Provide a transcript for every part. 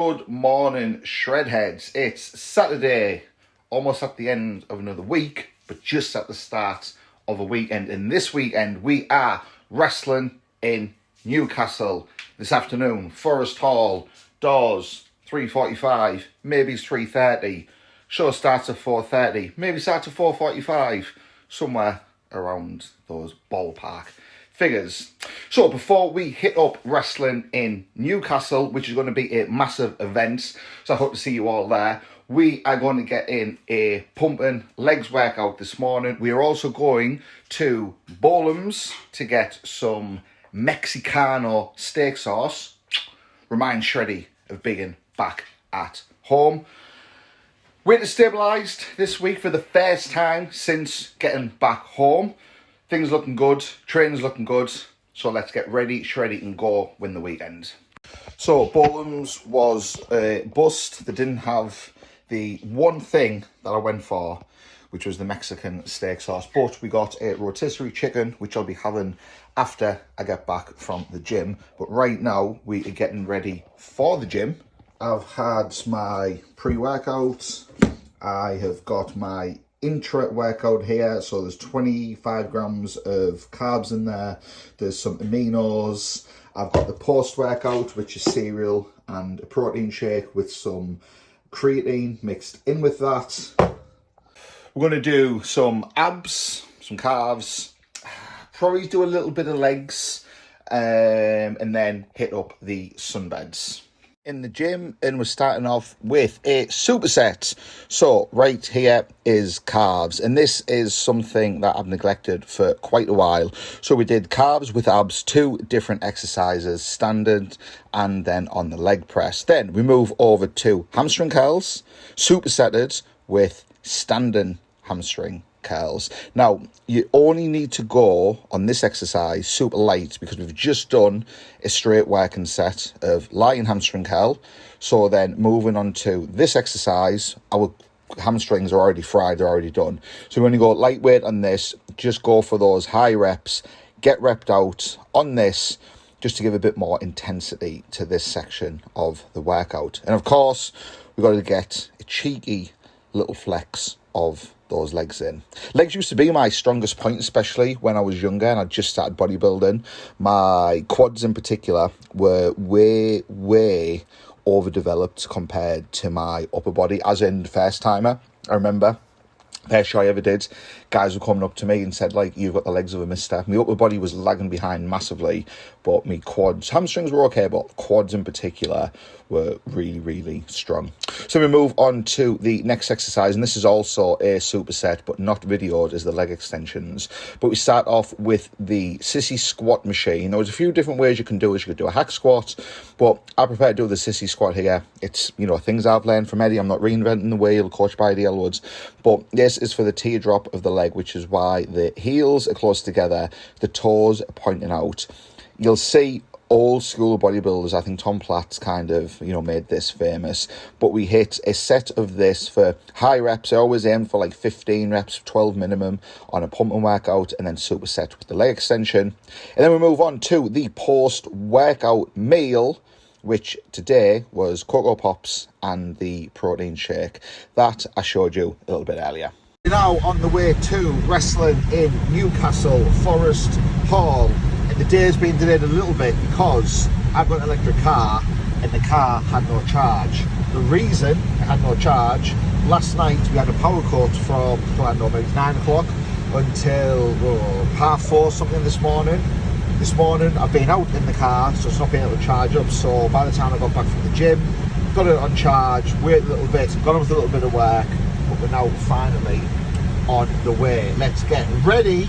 Good morning, Shredheads. It's Saturday, almost at the end of another week, but just at the start of a weekend. And this weekend, we are wrestling in Newcastle this afternoon. Forest Hall, doors 3:45, maybe it's 3:30. Show starts at 4:30, maybe starts at 4:45, somewhere around those ballpark figures. So before we hit up wrestling in Newcastle, which is going to be a massive event, so I hope to see you all there, we are going to get in a pumping legs workout this morning. We are also going to Bolam's to get some Mexicano steak sauce. Remind Shreddy of being back at home. Weight is stabilised this week for the first time since getting back home. Things looking good, training's looking good, so let's get ready, Shreddy, and go win the weekend. So Bolam's was a bust. They didn't have the one thing that I went for, which was the Mexican steak sauce, but we got a rotisserie chicken, which I'll be having after I get back from the gym. But right now, we are getting ready for the gym. I've had my pre-workout. I have got my intra-workout here, so there's 25 grams of carbs in there. There's some aminos. I've got the post-workout, which is cereal and a protein shake with some creatine mixed in with that. We're going to do some abs, some calves, probably do a little bit of legs, and then hit up the sunbeds in the gym. And we're starting off with a superset. So right here is calves, and this is something that I've neglected for quite a while. So we did calves with abs, 2 different exercises, standard and then on the leg press. Then we move over to hamstring curls, supersetted with standing hamstring curls. Now, you only need to go on this exercise super light because we've just done a straight working set of lying hamstring curl. So then moving on to this exercise, our hamstrings are already fried, they're already done. So we're going to go lightweight on this, just go for those high reps, get repped out on this, just to give a bit more intensity to this section of the workout. And of course, we've got to get a cheeky little flex of those legs in. Legs used to be my strongest point, especially when I was younger and I just started bodybuilding. My quads in particular were way overdeveloped compared to my upper body, as in first timer. I remember first show I ever did, guys were coming up to me and said, like, you've got the legs of a mister. My upper body was lagging behind massively, but my quads, hamstrings were okay, but quads in particular were really strong. So we move on to the next exercise, and this is also a superset, but not videoed, is the leg extensions. But we start off with the sissy squat machine. There's a few different ways you can do it. You could do a hack squat, but I prefer to do the sissy squat here. It's, things I've learned from Eddie. I'm not reinventing the wheel, coached by Eddie Elwoods, but this is for the teardrop of the leg, which is why the heels are close together, the toes are pointing out. You'll see old school bodybuilders, I think Tom Platt's kind of, made this famous, but we hit a set of this for high reps. I always aim for like 15 reps, 12 minimum on a pumping workout, and then superset with the leg extension. And then we move on to the post-workout meal, which today was Cocoa Pops and the protein shake that I showed you a little bit earlier. Now on the way to wrestling in Newcastle, Forest Hall. And the day's been delayed a little bit because I've got an electric car and the car had no charge. The reason it had no charge, last night we had a power cut from, maybe 9 o'clock until 4:30 something this morning. This morning I've been out in the car, so it's not been able to charge up. So by the time I got back from the gym, got it on charge, waited a little bit, got on with a little bit of work, but we're now finally on the way. Let's get ready,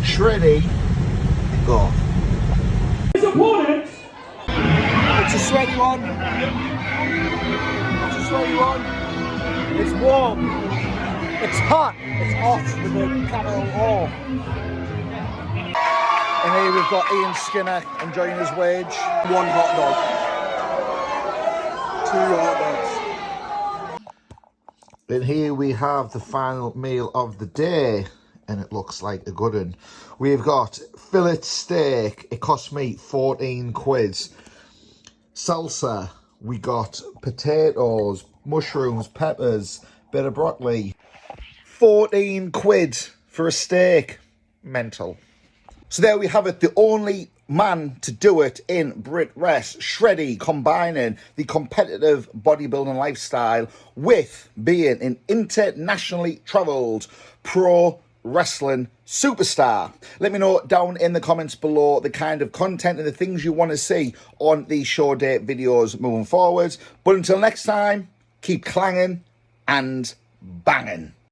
Shreddy, and go. His opponent. It's a sweaty one. It's a sweaty one. It's warm. It's hot. It's hot with the capital O. And here we've got Ian Skinner enjoying his wage. 1 hot dog. 2 hot dogs. And here we have the final meal of the day, and it looks like a good one. We've got fillet steak. It cost me 14 quid. Salsa, We got potatoes, mushrooms, peppers, bit of broccoli. 14 quid for a steak. Mental. So there we have it, the only man to do it in Brit Rest, Shreddy, combining the competitive bodybuilding lifestyle with being an internationally travelled pro wrestling superstar. Let me know down in the comments below the kind of content and the things you want to see on these show day videos moving forward. But until next time, keep clanging and banging.